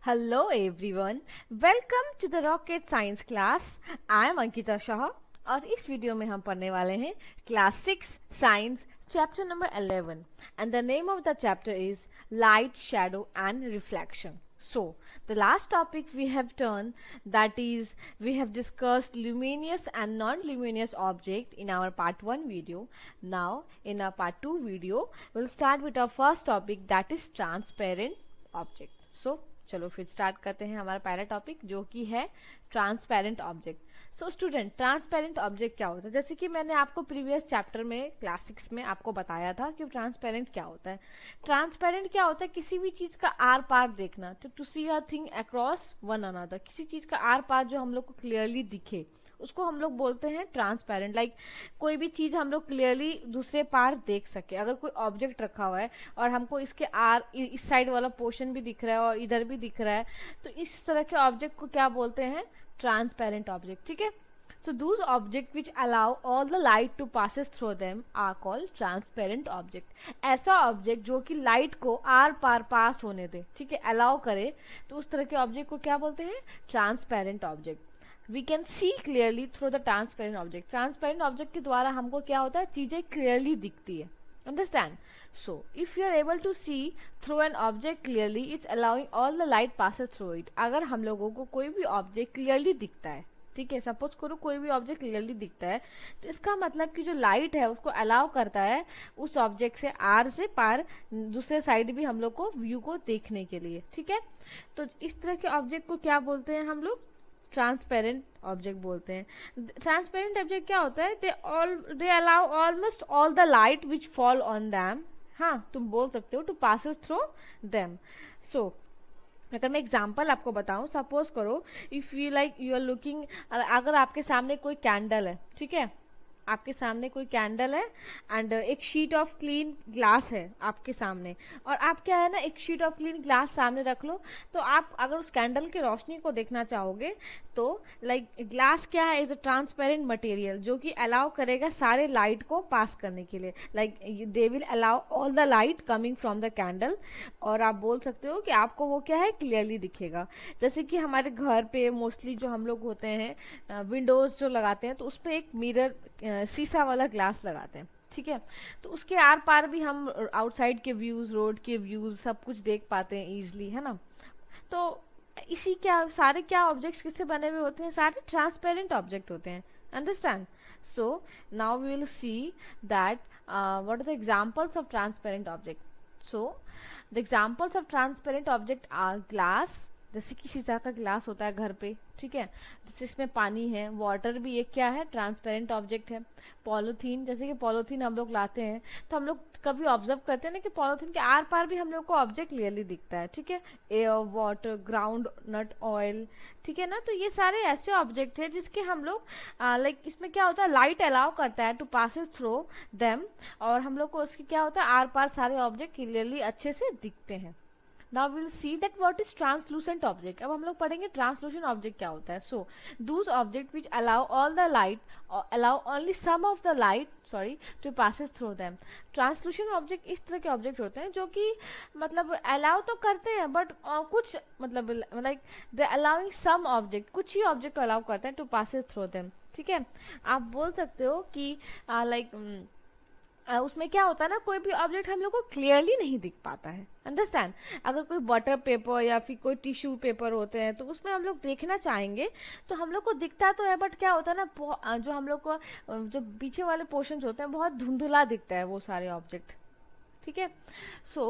Hello everyone, welcome to the Rocket Science class. I am Ankita Shah और इस video में हम पढ़ने वाले हैं class 6 science chapter number 11 and the name of the chapter is light, shadow and reflection. So the last topic we have done, that is we have discussed luminous and non-luminous object in our part 1 video. Now in our part 2 video we'll start with our first topic, that is transparent object. So चलो फिर start करते हैं हमारा पहला topic जो कि है transparent object. So student, transparent object क्या होता है? जैसे कि मैंने आपको प्रीवियस चैप्टर में क्लास 6 में आपको बताया था कि ट्रांसपेरेंट क्या होता है. ट्रांसपेरेंट क्या होता है? किसी भी चीज का आर पार देखना, to see a thing across one another. किसी चीज का आर पार जो हम लोग को क्लियरली दिखे उसको हम लोग बोलते हैं ट्रांसपेरेंट. लाइक कोई भी चीज हम लोग क्लियरली दूसरे पार देख सके. अगर कोई ऑब्जेक्ट रखा हुआ है और हमको इसके इस साइड वाला पोर्शन भी दिख रहा है और इधर भी दिख रहा है, तो इस तरह के ऑब्जेक्ट को क्या बोलते हैं? Transparent object. ठीक है. So those objects which allow all the light to passes through them are called transparent object. ऐसा ऑब्जेक्ट जो कि लाइट को आर पार पास होने दे, ठीक है, अलाउ करे, तो उस तरह के ऑब्जेक्ट को क्या बोलते हैं? Transparent object. We can see clearly through the transparent object. Transparent object के द्वारा हमको क्या होता है? चीजें क्लियरली दिखती है. Understand? So if you are able to see through an object clearly, it's allowing all the light passes through it. अगर हम लोगों को कोई भी ऑब्जेक्ट क्लियरली दिखता है, ठीक है, सपोज करो कोई भी ऑब्जेक्ट क्लियरली दिखता है, तो इसका मतलब कि जो लाइट है उसको अलाउ करता है उस ऑब्जेक्ट से आर से पार दूसरे साइड भी हम लोग को व्यू को देखने के लिए. ठीक है. तो इस तरह के ऑब्जेक्ट को क्या बोलते हैं हम लोग? ट्रांसपेरेंट ऑब्जेक्ट बोलते हैं. ट्रांसपेरेंट ऑब्जेक्ट क्या होता है? They allow almost all the light which fall on them. हाँ, तुम बोल सकते हो to passes through them. So अगर मैं एग्जाम्पल आपको बताऊं, सपोज करो if you like you are looking, अगर आपके सामने कोई कैंडल है, ठीक है, आपके सामने कोई कैंडल है एंड एक शीट ऑफ क्लीन ग्लास है आपके सामने, और आप क्या है ना, एक शीट ऑफ क्लीन ग्लास सामने रख लो, तो आप अगर उस कैंडल की रोशनी को देखना चाहोगे तो लाइक ग्लास क्या है? इज अ ट्रांसपेरेंट मटेरियल जो कि अलाउ करेगा सारे लाइट को पास करने के लिए. Like they will allow all the light coming from the candle, और आप बोल सकते हो कि आपको वो क्या है? क्लियरली दिखेगा. जैसे कि हमारे घर पे मोस्टली जो हम लोग होते हैं, विंडोज जो लगाते हैं, तो उस पर एक मिरर, शीशा वाला ग्लास लगाते हैं, ठीक है, तो उसके आर पार भी हम आउटसाइड के व्यूज, रोड के व्यूज सब कुछ देख पाते हैं इजिली, है ना. तो इसी क्या सारे क्या ऑब्जेक्ट्स किससे बने हुए होते हैं? सारे ट्रांसपेरेंट ऑब्जेक्ट होते हैं. Understand? So now we will see that what are the examples of transparent object. So the examples of transparent object are glass, जैसे कि शीशा का ग्लास होता है घर पे, ठीक है, जिसमें पानी है. वाटर भी एक क्या है? ट्रांसपेरेंट ऑब्जेक्ट है. पॉलीथीन, जैसे कि पॉलीथीन हम लोग लाते हैं तो हम लोग कभी ऑब्जर्व करते हैं ना कि पॉलीथीन के आर पार भी हम लोग को ऑब्जेक्ट क्लियरली दिखता है. ठीक है. Air, water, groundnut oil, ठीक है ना. तो ये सारे ऐसे ऑब्जेक्ट है जिसके हम लोग लाइक इसमें क्या होता है? लाइट अलाउ करता है टू पासेस थ्रू देम, और हम लोग को उसकी क्या होता है? आर पार सारे ऑब्जेक्ट क्लियरली अच्छे से दिखते हैं. Now we'll see that what is translucent object. अब हम लोग पढ़ेंगे ट्रांसलूसेंट ऑब्जेक्ट क्या होता है. So those object which allow all the light or allow only some of the light to passes through them. Translucent object इस तरह के ऑब्जेक्ट होते हैं जो कि मतलब अलाउ तो करते हैं बट कुछ मतलब like they allowing some object, कुछ ही ऑब्जेक्ट को अलाउ करते हैं टू पासेस थ्रू देम. ठीक है. आप बोल सकते हो कि लाइक उसमें क्या होता है ना, कोई भी ऑब्जेक्ट हम लोग को क्लियरली नहीं दिख पाता है. अंडरस्टैंड? अगर कोई बटर पेपर या फिर कोई टिश्यू पेपर होते हैं तो उसमें हम लोग देखना चाहेंगे तो हम लोग को दिखता तो है, बट क्या होता है ना, जो हम लोग को जो पीछे वाले पोर्शंस होते हैं बहुत धुंधला दिखता है वो सारे ऑब्जेक्ट. ठीक है. So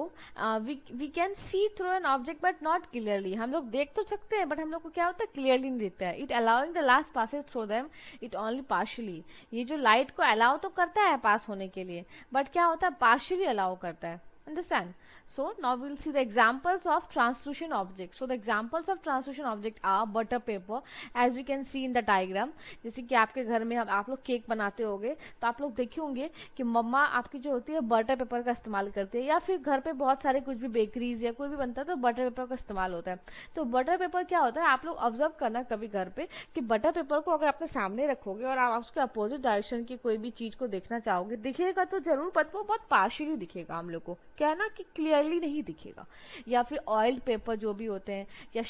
we can see through an object but not clearly. हम लोग देख तो सकते हैं बट हम लोग को क्या होता है? क्लियरली नहीं दिखता है. It allowing the last passes through them it only partially. ये जो लाइट को अलाउ तो करता है पास होने के लिए, बट क्या होता है? पार्शियली अलाउ करता है. Understand? So now we'll see the examples of translucent objects. So the examples of translucent object are butter paper, as you can see in the diagram. जैसे कि आपके घर में आप लोग केक बनाते होंगे तो आप लोग देखे होंगे कि मम्मा आपकी जो होती है बटर पेपर का इस्तेमाल करती है, या फिर घर पे बहुत सारे कुछ भी बेकरीज या कोई भी बनता है तो बटर पेपर का इस्तेमाल होता है. तो बटर पेपर क्या होता है? आप लोग ऑब्जर्व करना कभी घर पे कि बटर पेपर को अगर अपने सामने रखोगे और आप उसके अपोजिट डायरेक्शन की कोई भी चीज को देखना चाहोगे, दिखेगा तो जरूर, पर वो बहुत पार्शियली दिखेगा हम लोग को, क्या है ना कि क्लियर क्लियरली नहीं दिखेगा। या फिर ऑयल्ड पेपर जो भी होते हैं, या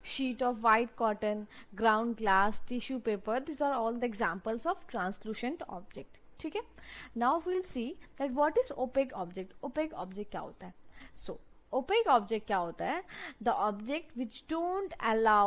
sheet of white cotton, ground glass, tissue paper, these are all the examples of translucent object. ठीक है, now we'll see that what is opaque object. opaque object क्या होता है? so opaque object क्या होता है? the object which don't allow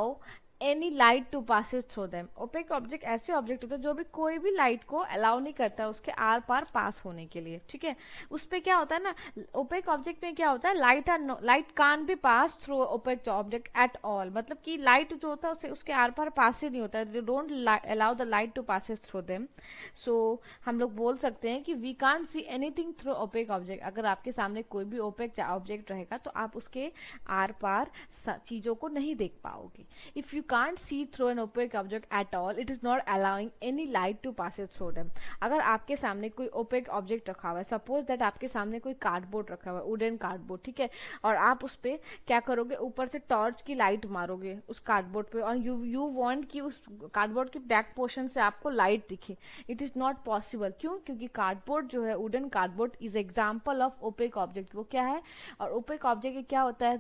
any light to passes through them. Opaque object ऐसे object होते हैं जो भी कोई भी लाइट को अलाउ नहीं करता उसके आर पार पास होने के लिए। ठीक है, उस पर क्या होता है ना, ओपेक ऑब्जेक्ट में क्या होता है, light can be pass through opaque object at all, मतलब कि लाइट जो होता है उसके आर पार पास ही नहीं होता है, they don't allow the light to passes through them. So हम लोग बोल सकते हैं कि we can't see anything through opaque object. अगर आपके सामने कोई भी ओपेक ऑब्जेक्ट रहेगा तो आप उसके आर पार चीजों को नहीं देख पाओगे। If you can't see through an opaque object at all, it is not allowing any light to pass it through them। अगर आपके सामने कोई opaque object रखा हुआ है, सपोज दैट आपके सामने कोई कार्डबोर्ड रखा हुआ है, वुडन कार्डबोर्ड, ठीक है, और आप उस पे क्या करोगे, ऊपर से टॉर्च की लाइट मारोगे उस कार्डबोर्ड पे, और यू वांट कि उस कार्डबोर्ड के बैक पोर्शन से आपको लाइट दिखे। It is not possible. क्यों? क्योंकि कार्डबोर्ड जो है, wooden cardboard is example of opaque object. वो क्या है, और ओपेक ऑब्जेक्ट क्या होता है,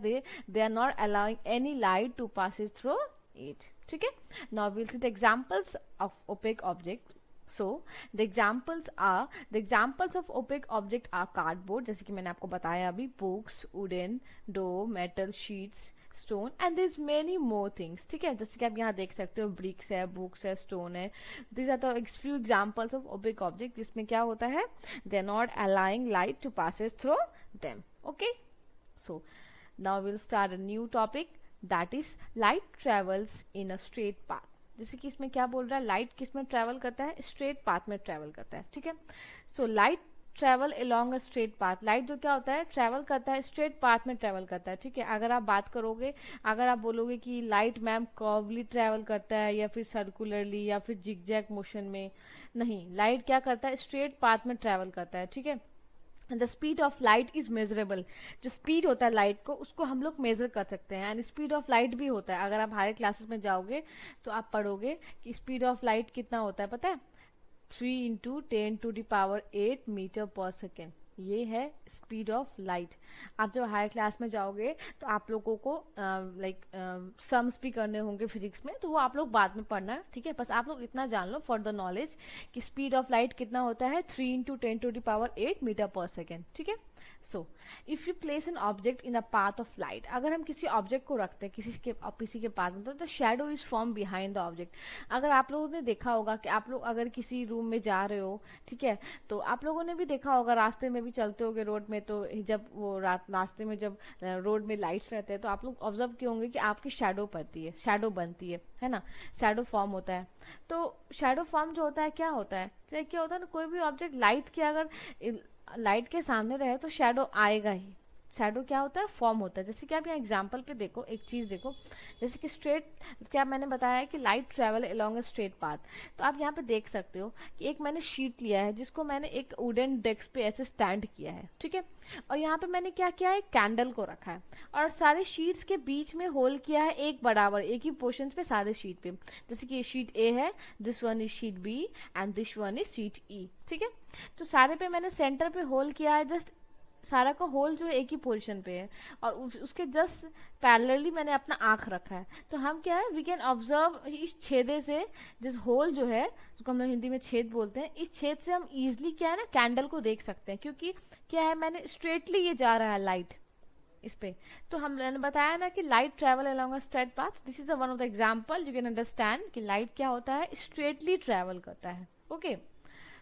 they are not allowing any light to pass through it। ठीक है, now we'll see the examples of opaque object। so the examples of opaque object are cardboard, जैसे कि मैंने आपको बताया अभी, books, wooden, dough, metal sheets, stone, and there's many more things। ठीक है, जैसे कि आप यहाँ देख सकते हो, bricks है, books है, stone है। these are the few examples of opaque object जिसमें क्या होता है, they are not allowing light to passes through them। okay, so now we'll start a new topic, that is light travels in a straight path। जैसे कि इसमें क्या बोल रहा है, लाइट किस में ट्रेवल करता है, स्ट्रेट पाथ में ट्रेवल करता है। ठीक है, so light travel along a straight path. Light जो क्या होता है, ट्रेवल करता है, स्ट्रेट पाथ में ट्रेवल करता है। ठीक है, अगर आप बात करोगे, अगर आप बोलोगे कि लाइट मैम कर्वली ट्रेवल करता है या फिर सर्कुलरली या फिर जिगजैग मोशन में, नहीं, लाइट क्या करता है, स्ट्रेट पाथ में ट्रेवल करता है। ठीक है, the speed of light is measurable. जो स्पीड होता है लाइट को, उसको हम लोग मेजर कर सकते हैं, एंड स्पीड ऑफ लाइट भी होता है। अगर आप हायर क्लासेस में जाओगे तो आप पढ़ोगे कि स्पीड ऑफ लाइट कितना होता है, पता है, 3 × 10⁸ मीटर पर सेकेंड। ये है स्पीड ऑफ लाइट। आप जब हायर क्लास में जाओगे तो आप लोगों को सम्स भी करने होंगे फिजिक्स में, तो वो आप लोग बाद में पढ़ना। ठीक है, बस आप लोग इतना जान लो फॉर द नॉलेज कि स्पीड ऑफ लाइट कितना होता है, 3 × 10⁸ मीटर पर सेकेंड। ठीक है, so if you place an object in a path of light, अगर हम किसी ऑब्जेक्ट को रखते हैं किसी के पाथ में, तो the shadow is form behind the object. अगर आप लोगों ने देखा होगा कि आप लोग अगर किसी रूम में जा रहे हो, ठीक है, तो आप लोगों ने भी देखा होगा, रास्ते में भी चलते होगे रोड में, तो जब वो रास्ते में जब रोड में लाइट्स रहते हैं तो आप लोग ऑब्जर्व किए होंगे कि आपकी शेडो पड़ती है, शेडो बनती है ना, शेडो फॉर्म होता है। तो शेडो फॉर्म जो होता है क्या होता है, क्या होता है ना, कोई भी ऑब्जेक्ट लाइट के अगर लाइट के सामने रहे तो शेडो आएगा ही। शेडो क्या होता है, फॉर्म होता है। जैसे कि आप यहाँ एग्जांपल पे देखो, एक चीज देखो, जैसे कि स्ट्रेट, क्या मैंने बताया है कि light travel along a straight path. तो आप यहाँ पे देख सकते हो कि एक मैंने शीट लिया है जिसको मैंने एक वुडन डेस्क पे ऐसे स्टैंड किया है। ठीक है, और यहाँ पे मैंने क्या किया है, कैंडल को रखा है, और सारे शीट्स के बीच में होल किया है एक बराबर, एक ही पोर्शन पे सारे शीट पे। जैसे कि ये शीट ए है, this one is sheet B and this one is sheet E. ठीक है, तो सारे पे मैंने सेंटर पे होल किया है, जस्ट सारा का होल जो है एक ही पोजीशन पे है, और उसके जस्ट पैरेलली मैंने अपना आंख रखा है। तो हम क्या है, वी कैन ऑब्जर्व इस छेदे से, जिस होल जो है, जिसको हम लोग हिंदी में छेद बोलते हैं, इस छेद से हम इजिली क्या है ना, कैंडल को देख सकते हैं, क्योंकि क्या है, मैंने स्ट्रेटली ये जा रहा है लाइट इस पे। तो हमने बताया ना कि light travel along a straight path. This is one of the example you can understand कि लाइट क्या होता है, स्ट्रेटली ट्रेवल करता है। Okay,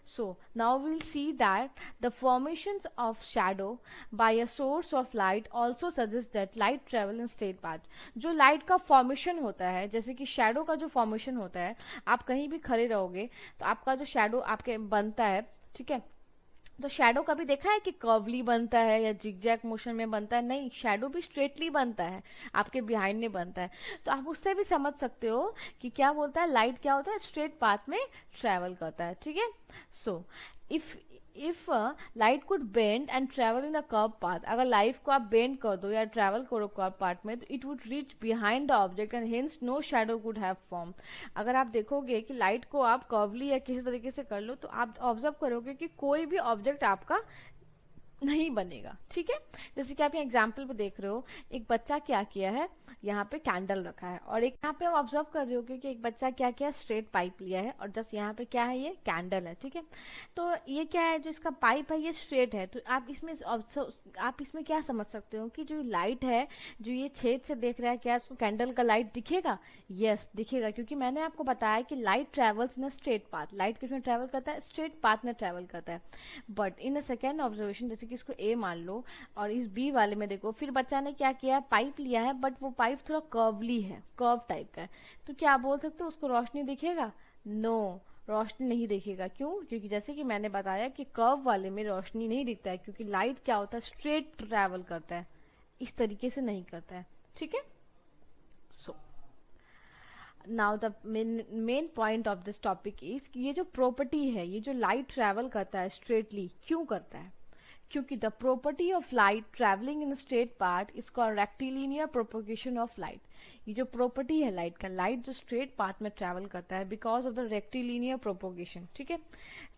so now we'll see that the formations of shadow by a source of light also suggests that light travel in straight path। जो light का formation होता है, जैसे कि शैडो का जो फॉर्मेशन होता है, आप कहीं भी खड़े रहोगे तो आपका जो शैडो आपके बनता है, ठीक है, तो शैडो कभी देखा है कि कर्वली बनता है या जिगजैग मोशन में बनता है? नहीं, शैडो भी स्ट्रेटली बनता है, आपके बिहाइंड में बनता है। तो आप उससे भी समझ सकते हो कि क्या बोलता है, लाइट क्या होता है, स्ट्रेट पाथ में ट्रेवल करता है। ठीक है, so if light could bend and travel in a curve path, अगर लाइट को आप बेंड कर दो या ट्रेवल करो कर्व पाथ में, तो it would reach behind the object and hence no shadow could have form. अगर आप देखोगे कि लाइट को आप कर्वली या किसी तरीके से कर लो, तो आप ऑब्जर्व करोगे कि कोई भी ऑब्जेक्ट आपका नहीं बनेगा। ठीक है, जैसे कि आप यहाँ एग्जाम्पल पे देख रहे हो, एक बच्चा क्या किया है, यहाँ पे कैंडल रखा है, और एक यहाँ पे आप ऑब्जर्व कर रहे हो कि एक बच्चा क्या किया, स्ट्रेट पाइप लिया है, और जस्ट यहाँ पे क्या है, ये कैंडल है। ठीक है, तो ये क्या है, जो इसका पाइप है ये स्ट्रेट है, तो आप इसमें क्या समझ सकते हो कि जो लाइट है, जो ये छेद से देख रहा है, क्या उसको कैंडल का लाइट दिखेगा? यस दिखेगा, क्योंकि मैंने आपको बताया कि light travels in a straight path. Light किसमें ट्रेवल करता है? स्ट्रेट पाथ में ट्रेवल करता है। But in a second observation, जैसे कि इसको ए मान लो, और इस बी वाले में देखो, फिर बच्चा ने क्या किया, पाइप लिया है, बट वो पाइप थोड़ा कर्वली है, कर्व टाइप का है, तो क्या आप बोल सकते हो उसको रोशनी दिखेगा? नो, रोशनी नहीं दिखेगा। क्यों? क्योंकि जैसे कि मैंने बताया कि कर्व वाले में रोशनी नहीं दिखता है, क्योंकि लाइट क्या होता है, स्ट्रेट ट्रैवल करता है, इस तरीके से नहीं करता है। ठीक है, so now the main point of this topic is कि ये जो प्रॉपर्टी है, ये जो लाइट ट्रैवल करता है स्ट्रेटली, क्यों करता है? क्योंकि the property of light travelling in straight path is called rectilinear propagation of light. ये जो प्रॉपर्टी है लाइट का, लाइट जो स्ट्रेट पाथ में ट्रैवल करता है because of the rectilinear propagation. ठीक है,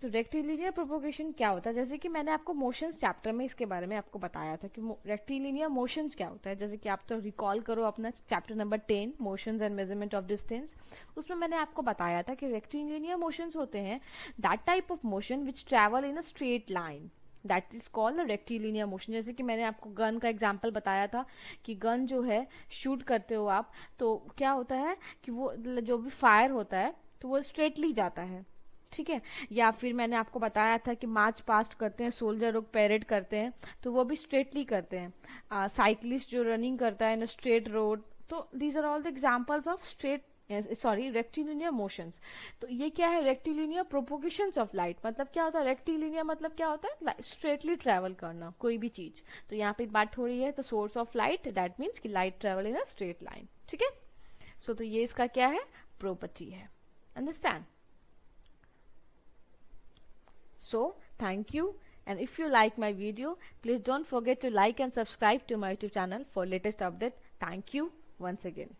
तो रेक्टिलिनियर प्रोपोगेशन क्या होता है, जैसे कि मैंने आपको मोशंस चैप्टर में इसके बारे में आपको बताया था कि रेक्टिलिनियर मोशंस क्या होता है। जैसे कि आप तो रिकॉल करो अपना chapter number 10 motions and measurement of distance, उसमें मैंने आपको बताया था कि रेक्टिलिनियर मोशंस होते हैं that type of motion which travel in a straight line, that is called rectilinear motion. जैसे कि मैंने आपको गन का एग्जांपल बताया था कि गन जो है शूट करते हो आप, तो क्या होता है कि वो जो भी फायर होता है तो वो स्ट्रेटली जाता है। ठीक है, या फिर मैंने आपको बताया था कि मार्च पास्ट करते हैं, सोल्जर लोग पैरेड करते हैं, तो वो भी स्ट्रेटली करते हैं। साइकिलिस्ट जो रनिंग करता है इन स्ट्रेट रोड, तो these are all the examples of straight sorry rectilinear motions. तो ये क्या है, रेक्टिलिनियर प्रोपोगेशंस ऑफ लाइट। मतलब क्या होता है रेक्टिलिनियर, मतलब क्या होता है, स्ट्रेटली ट्रैवल करना कोई भी चीज। तो यहाँ पे बात हो रही है तो source of light, that means कि light travel in a straight line. ठीक है, सो तो ये इसका क्या है, प्रॉपर्टी है। Understand? So, thank you, and if you like my video, please don't forget to like and subscribe to my YouTube channel for latest update. Thank you once again.